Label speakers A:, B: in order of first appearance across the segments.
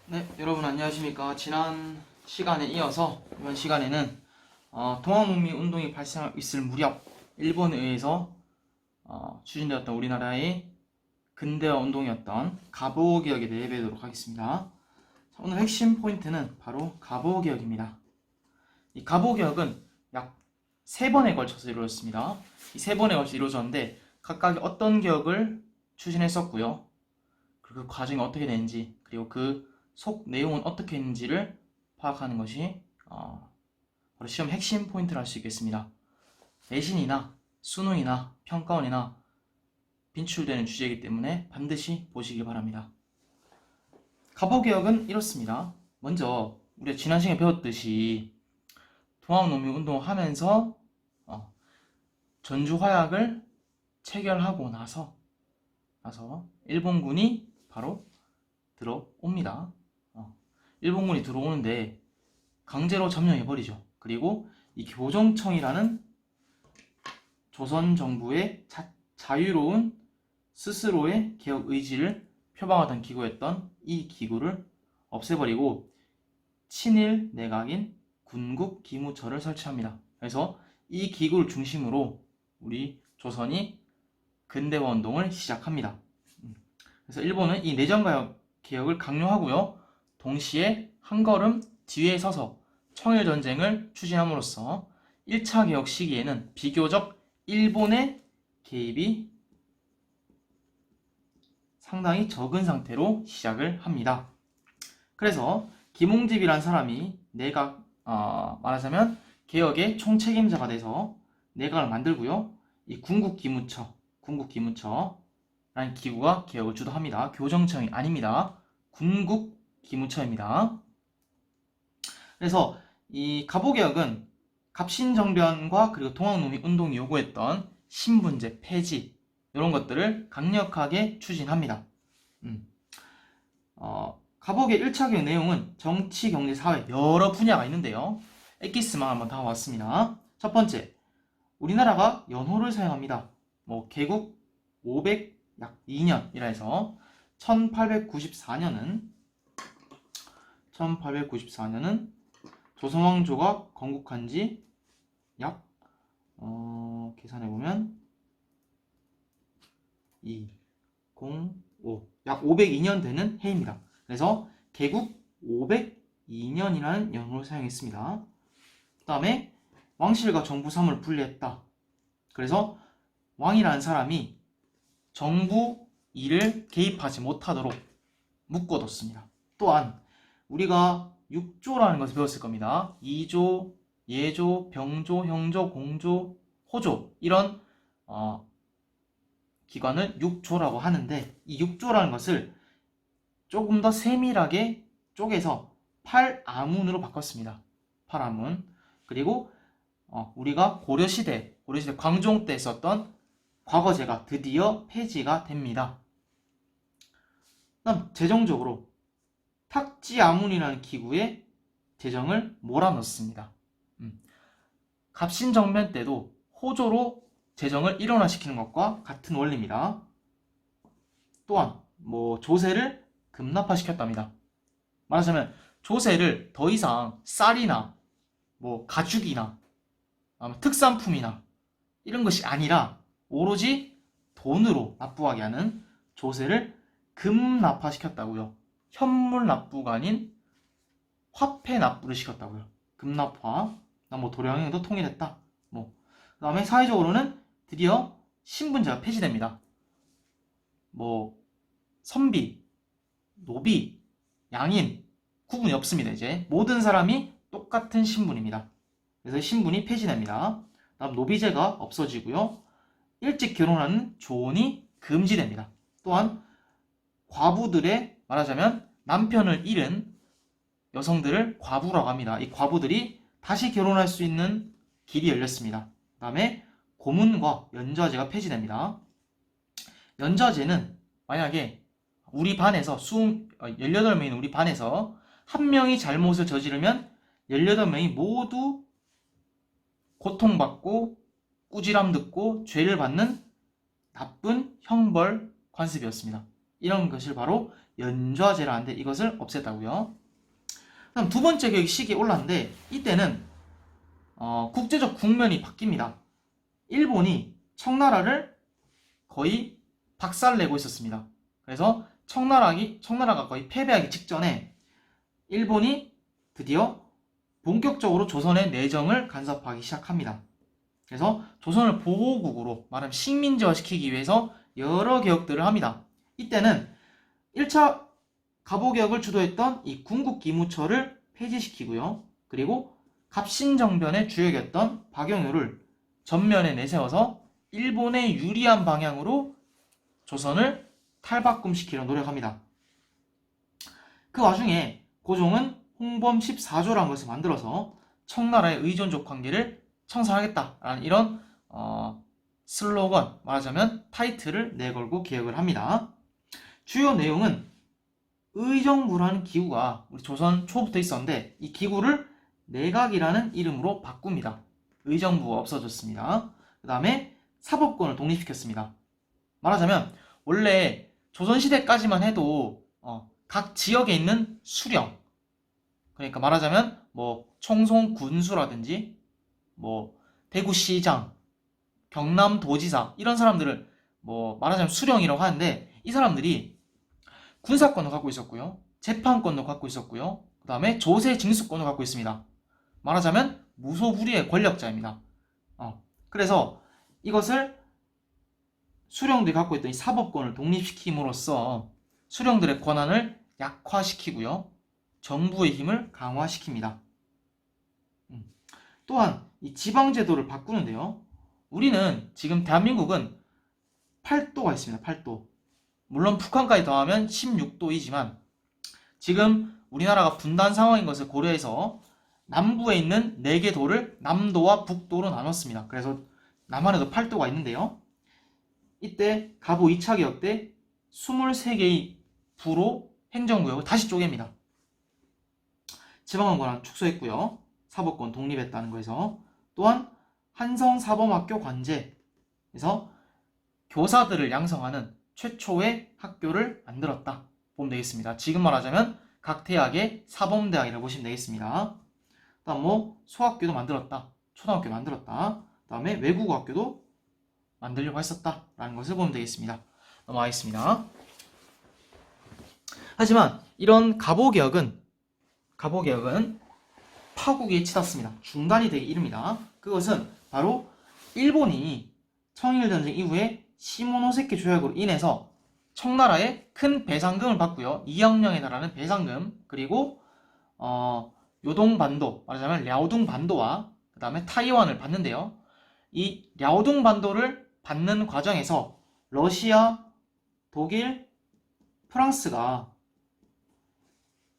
A: 네, 여러분 안녕하십니까. 지난 시간에 이어서 이번 시간에는 동아농민 운동이 발생했을 무렵 일본에 의해서 추진되었던 우리나라의 근대화 운동이었던 가보개혁에 대해 배우도록 하겠습니다. 자, 오늘 핵심 포인트는 바로 가보개혁입니다. 이 가보개혁은 약 3번에 걸쳐서 이루어졌습니다. 이 3번에 걸쳐서 이루어졌는데 각각 어떤 개혁을 추진했었고요. 그리고 그 과정이 어떻게 되는지, 그리고 그 속 내용은 어떻게 했는지를 파악하는 것이 바로 시험 핵심 포인트를 할 수 있겠습니다. 내신이나 수능이나 평가원이나 빈출되는 주제이기 때문에 반드시 보시기 바랍니다. 가보개혁은 이렇습니다. 먼저 우리가 지난 시간에 배웠듯이 동아농민 운동을 하면서 전주화약을 체결하고 나서 일본군이 바로 들어옵니다. 일본군이 들어오는데 강제로 점령해버리죠. 그리고 이 교정청이라는 조선 정부의 자유로운 스스로의 개혁 의지를 표방하던 기구였던 이 기구를 없애버리고 친일 내각인 군국기무처를 설치합니다. 그래서 이 기구를 중심으로 우리 조선이 근대화 운동을 시작합니다. 그래서 일본은 이 내정개혁을 강요하고요. 동시에 한 걸음 뒤에 서서 청일전쟁을 추진함으로써 1차 개혁 시기에는 비교적 일본의 개입이 상당히 적은 상태로 시작을 합니다. 그래서 김홍집이란 사람이 말하자면 개혁의 총책임자가 돼서 내각을 만들고요. 이 군국기무처라는 기구가 개혁을 주도합니다. 교정청이 아닙니다. 군국기무처입니다. 그래서 이 가보개혁은 갑신정변과 그리고 동학농민 운동이 요구했던 신분제 폐지 이런 것들을 강력하게 추진합니다. 가보개혁 1차 개혁 내용은 정치, 경제, 사회 여러 분야가 있는데요. 엑기스만 한번 다 왔습니다. 첫 번째, 우리나라가 연호를 사용합니다. 개국 502년이라 해서 1894년은 조선왕조가 건국한 지 약 계산해보면 약 502년 되는 해입니다. 그래서 개국 502년이라는 연호를 사용했습니다. 그 다음에 왕실과 정부 사무를 분리했다. 그래서 왕이라는 사람이 정부 일을 개입하지 못하도록 묶어뒀습니다. 또한 우리가 6조라는 것을 배웠을 겁니다. 2조, 예조, 병조, 형조, 공조, 호조 이런 기관을 6조라고 하는데 이 6조라는 것을 조금 더 세밀하게 쪼개서 8아문으로 바꿨습니다. 8아문. 그리고 우리가 고려시대 광종 때 썼던 과거제가 드디어 폐지가 됩니다. 그다음 재정적으로 탁지아문이라는 기구에 재정을 몰아넣습니다. 갑신정변 때도 호조로 재정을 일원화시키는 것과 같은 원리입니다. 또한 조세를 급납화시켰답니다. 말하자면 조세를 더 이상 쌀이나 가죽이나 특산품이나 이런 것이 아니라 오로지 돈으로 납부하게 하는 조세를 급납화시켰다고요. 현물 납부가 아닌 화폐 납부를 시켰다고요. 급납화. 도량행도 통일했다. 그 다음에 사회적으로는 드디어 신분제가 폐지됩니다. 선비, 노비, 양인 구분이 없습니다. 이제 모든 사람이 똑같은 신분입니다. 그래서 신분이 폐지됩니다. 다음 노비제가 없어지고요. 일찍 결혼하는 조혼이 금지됩니다. 또한 과부들의 말하자면 남편을 잃은 여성들을 과부라고 합니다. 이 과부들이 다시 결혼할 수 있는 길이 열렸습니다. 그 다음에 고문과 연좌제가 폐지됩니다. 연좌제는 만약에 우리 반에서 18명인 우리 반에서 한 명이 잘못을 저지르면 18명이 모두 고통받고 꾸지람 듣고 죄를 받는 나쁜 형벌 관습이었습니다. 이런 것을 바로 연좌제를 하는데 이것을 없앴다고요. 그다음 두 번째 계획 시기에 올랐는데 이때는 국제적 국면이 바뀝니다. 일본이 청나라를 거의 박살내고 있었습니다. 그래서 청나라가 거의 패배하기 직전에 일본이 드디어 본격적으로 조선의 내정을 간섭하기 시작합니다. 그래서 조선을 보호국으로 말하면 식민지화시키기 위해서 여러 개혁들을 합니다. 이때는 1차 갑오개혁을 주도했던 이 군국기무처를 폐지시키고요. 그리고 갑신정변의 주역이었던 박영효를 전면에 내세워서 일본에 유리한 방향으로 조선을 탈바꿈시키려 노력합니다. 그 와중에 고종은 홍범 14조라는 것을 만들어서 청나라의 의존적 관계를 청산하겠다라는 이런 슬로건, 말하자면 타이틀을 내걸고 개혁을 합니다. 주요 내용은 의정부라는 기구가 우리 조선 초부터 있었는데 이 기구를 내각이라는 이름으로 바꿉니다. 의정부가 없어졌습니다. 그 다음에 사법권을 독립시켰습니다. 말하자면 원래 조선시대까지만 해도 각 지역에 있는 수령, 그러니까 말하자면 뭐 청송군수라든지 뭐 대구시장, 경남도지사 이런 사람들을 뭐 말하자면 수령이라고 하는데 이 사람들이 군사권을 갖고 있었고요. 재판권도 갖고 있었고요. 그 다음에 조세 징수권을 갖고 있습니다. 말하자면 무소불위의 권력자입니다. 그래서 이것을 수령들이 갖고 있던 이 사법권을 독립시킴으로써 수령들의 권한을 약화시키고요. 정부의 힘을 강화시킵니다. 또한 이 지방제도를 바꾸는데요. 우리는 지금 대한민국은 8도가 있습니다. 8도. 물론 북한까지 더하면 16도이지만 지금 우리나라가 분단 상황인 것을 고려해서 남부에 있는 4개 도를 남도와 북도로 나눴습니다. 그래서 남한에도 8도가 있는데요. 이때 갑오 2차 개혁 때 23개의 부로 행정구역을 다시 쪼갭니다. 지방원 권한 축소했고요. 사법권 독립했다는 거에서 또한 한성사범학교 관제에서 교사들을 양성하는 최초의 학교를 만들었다 보면 되겠습니다. 지금 말하자면 각 대학의 사범대학이라고 보시면 되겠습니다. 다음 뭐 소학교도 만들었다, 초등학교 만들었다, 다음에 외국어학교도 만들려고 했었다라는 것을 보면 되겠습니다. 넘어가겠습니다. 하지만 이런 갑오개혁은 파국에 치닫습니다. 중단이 되기 이릅니다. 그것은 바로 일본이 청일전쟁 이후에 시모노세키 조약으로 인해서 청나라에 큰 배상금을 받고요. 2억령에 달하는 배상금, 그리고 요동반도, 말하자면 랴오둥반도와 그 다음에 타이완을 받는데요. 이 랴오둥반도를 받는 과정에서 러시아, 독일, 프랑스가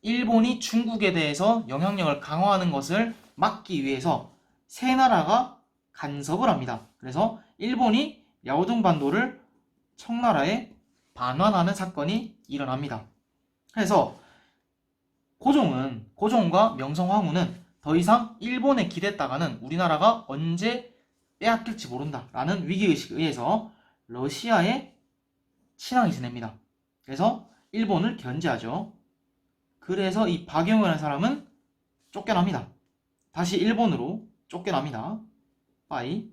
A: 일본이 중국에 대해서 영향력을 강화하는 것을 막기 위해서 세 나라가 간섭을 합니다. 그래서 일본이 랴오둥반도를 청나라에 반환하는 사건이 일어납니다. 그래서 고종과 명성황후는 더 이상 일본에 기댔다가는 우리나라가 언제 빼앗길지 모른다라는 위기의식에 의해서 러시아에 친항이 지냅니다. 그래서 일본을 견제하죠. 그래서 이 박영호라는 사람은 쫓겨납니다. 다시 일본으로 쫓겨납니다. 빠이.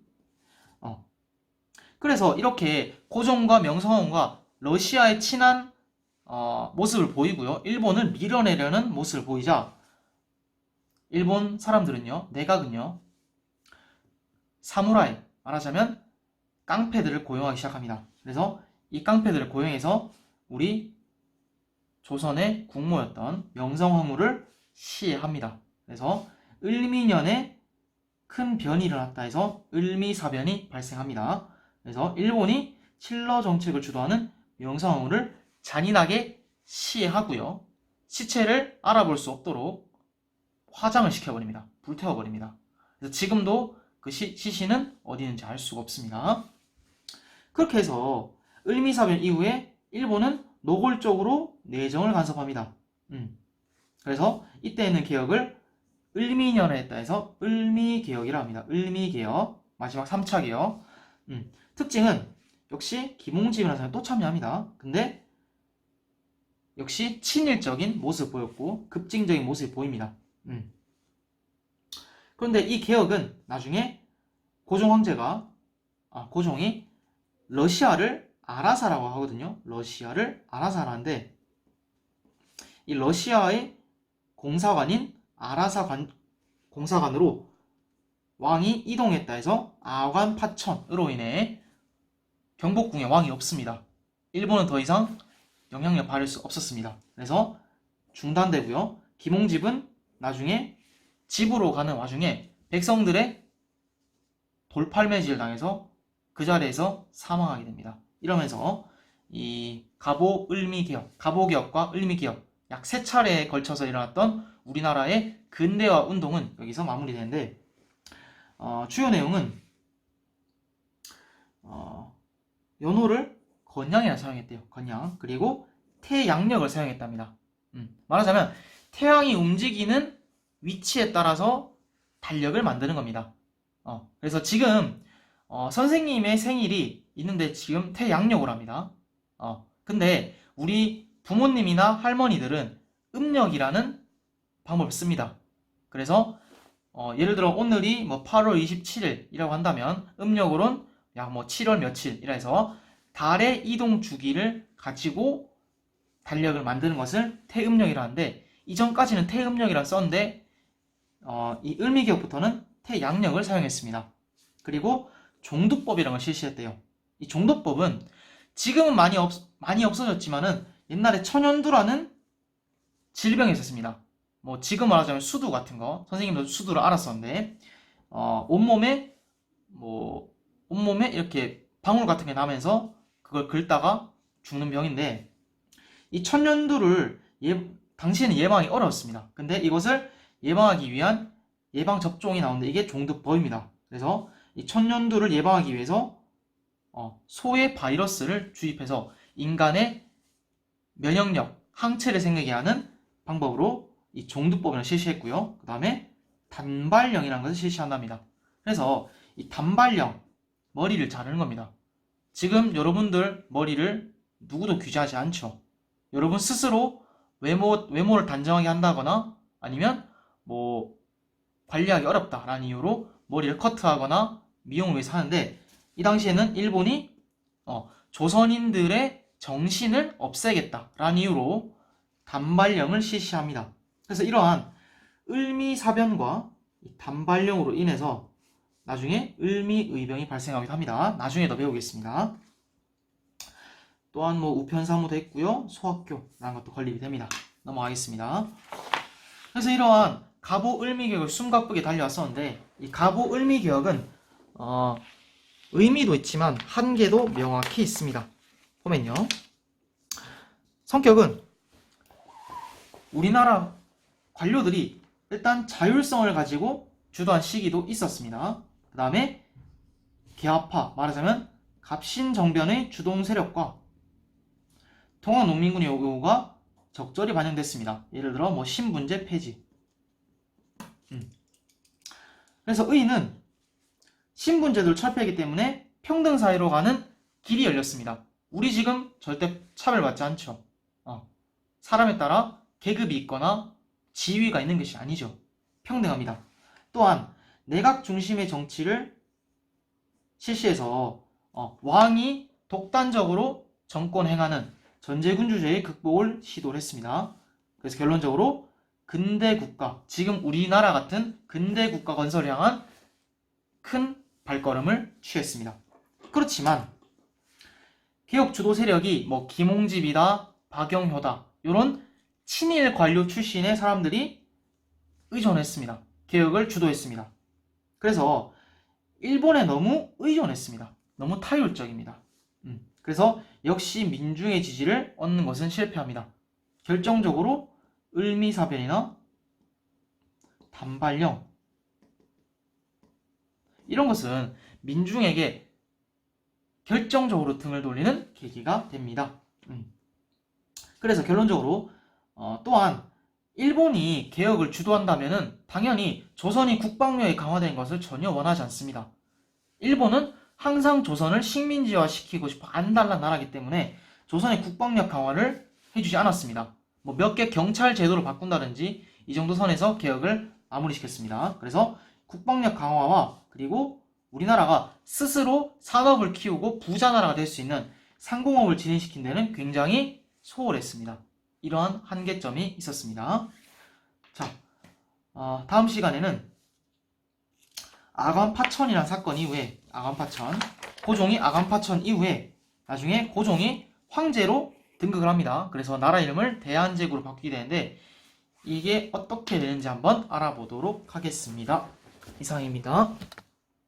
A: 그래서 이렇게 고종과 명성황후가 러시아에 친한 모습을 보이고요. 일본을 밀어내려는 모습을 보이자 일본 사람들은요, 내각은요, 사무라이, 말하자면 깡패들을 고용하기 시작합니다. 그래서 이 깡패들을 고용해서 우리 조선의 국모였던 명성황후를 시해합니다. 그래서 을미년에 큰 변이 일어났다 해서 을미사변이 발생합니다. 그래서 일본이 칠러 정책을 주도하는 명성황후를 잔인하게 시해하고요. 시체를 알아볼 수 없도록 화장을 시켜버립니다. 불태워버립니다. 그래서 지금도 그 시신은 어디 있는지 알 수가 없습니다. 그렇게 해서 을미사변 이후에 일본은 노골적으로 내정을 간섭합니다. 그래서 이때는 개혁을 을미년에 했다 해서 을미개혁이라 합니다. 을미개혁, 마지막 3차 개혁. 특징은 역시 김홍집이라는 사람이 또 참여합니다. 근데 역시 친일적인 모습을 보였고 급진적인 모습이 보입니다. 그런데 이 개혁은 나중에 고종 황제가 고종이 러시아를 아라사라고 하거든요. 러시아를 아라사라는데 이 러시아의 공사관인 아라사 공사관으로 왕이 이동했다 해서 아관 파천으로 인해 경복궁에 왕이 없습니다. 일본은 더 이상 영향력 발휘할 수 없었습니다. 그래서 중단되고요. 김홍집은 나중에 집으로 가는 와중에 백성들의 돌팔매질을 당해서 그 자리에서 사망하게 됩니다. 이러면서 이 갑오-을미개혁, 갑오개혁과 을미개혁 약 3차례에 걸쳐서 일어났던 우리나라의 근대화 운동은 여기서 마무리되는데 주요 내용은 연호를 건양이라 사용했대요. 건양. 그리고 태양력을 사용했답니다. 말하자면 태양이 움직이는 위치에 따라서 달력을 만드는 겁니다. 그래서 지금 선생님의 생일이 있는데 지금 태양력으로 합니다. 근데 우리 부모님이나 할머니들은 음력이라는 방법을 씁니다. 그래서 예를 들어 오늘이 뭐 8월 27일이라고 한다면 음력으론 약 뭐 7월 며칠이라 해서 달의 이동 주기를 가지고 달력을 만드는 것을 태음력이라 하는데 이전까지는 태음력이라 썼는데 이 을미개혁부터는 태양력을 사용했습니다. 그리고 종두법이라는 걸 실시했대요. 이 종두법은 지금은 많이 없어졌지만은 옛날에 천연두라는 질병이 있었습니다. 뭐 지금 말하자면 수두 같은 거 선생님도 수두를 알았었는데 온몸에 이렇게 방울 같은 게 나면서 그걸 긁다가 죽는 병인데 이 천연두를 당시에는 예방이 어려웠습니다. 근데 이것을 예방하기 위한 예방 접종이 나오는데 이게 종두법입니다. 그래서 이 천연두를 예방하기 위해서 소의 바이러스를 주입해서 인간의 면역력, 항체를 생기게 하는 방법으로 이 종두법을 실시했고요. 그 다음에 단발령이라는 것을 실시한답니다. 그래서 이 단발령, 머리를 자르는 겁니다. 지금 여러분들 머리를 누구도 규제하지 않죠. 여러분 스스로 외모를 단정하게 한다거나 아니면 뭐 관리하기 어렵다라는 이유로 머리를 커트하거나 미용을 위해서 하는데 이 당시에는 일본이 조선인들의 정신을 없애겠다라는 이유로 단발령을 실시합니다. 그래서 이러한 을미사변과 단발령으로 인해서 나중에 을미의병이 발생하기도 합니다. 나중에 더 배우겠습니다. 또한 뭐 우편사무도 했고요. 소학교라는 것도 건립이 됩니다. 넘어가겠습니다. 그래서 이러한 갑오-을미개혁을 숨가쁘게 달려왔었는데 이 갑오-을미개혁은 의미도 있지만 한계도 명확히 있습니다. 보면요. 성격은 우리나라 관료들이 일단 자율성을 가지고 주도한 시기도 있었습니다. 그 다음에 개화파, 말하자면 갑신정변의 주동 세력과 통합농민군의 요구가 적절히 반영됐습니다. 예를 들어 뭐 신분제 폐지. 그래서 의는 신분제도를 철폐하기 때문에 평등사회로 가는 길이 열렸습니다. 우리 지금 절대 차별받지 않죠. 사람에 따라 계급이 있거나 지위가 있는 것이 아니죠. 평등합니다. 또한 내각 중심의 정치를 실시해서 왕이 독단적으로 정권 행하는 전제군주제의 극복을 시도를 했습니다. 그래서 결론적으로 근대국가, 지금 우리나라 같은 근대국가 건설을 향한 큰 발걸음을 취했습니다. 그렇지만 개혁 주도 세력이 뭐 김홍집이다, 박영효다 이런 친일 관료 출신의 사람들이 의존했습니다. 개혁을 주도했습니다. 그래서 일본에 너무 의존했습니다. 너무 타율적입니다. 그래서 역시 민중의 지지를 얻는 것은 실패합니다. 결정적으로 을미사변이나 단발령 이런 것은 민중에게 결정적으로 등을 돌리는 계기가 됩니다. 그래서 결론적으로 또한 일본이 개혁을 주도한다면 당연히 조선이 국방력이 강화된 것을 전혀 원하지 않습니다. 일본은 항상 조선을 식민지화시키고 싶어 안달난 나라이기 때문에 조선의 국방력 강화를 해주지 않았습니다. 뭐 몇 개 경찰 제도를 바꾼다든지 이 정도 선에서 개혁을 마무리시켰습니다. 그래서 국방력 강화와 그리고 우리나라가 스스로 산업을 키우고 부자 나라가 될 수 있는 상공업을 진행시킨 데는 굉장히 소홀했습니다. 이러한 한계점이 있었습니다. 자, 다음 시간에는 아관파천이라는 사건 이후에 고종이 아관파천 이후에 나중에 고종이 황제로 등극을 합니다. 그래서 나라 이름을 대한제국으로 바뀌게 되는데 이게 어떻게 되는지 한번 알아보도록 하겠습니다. 이상입니다.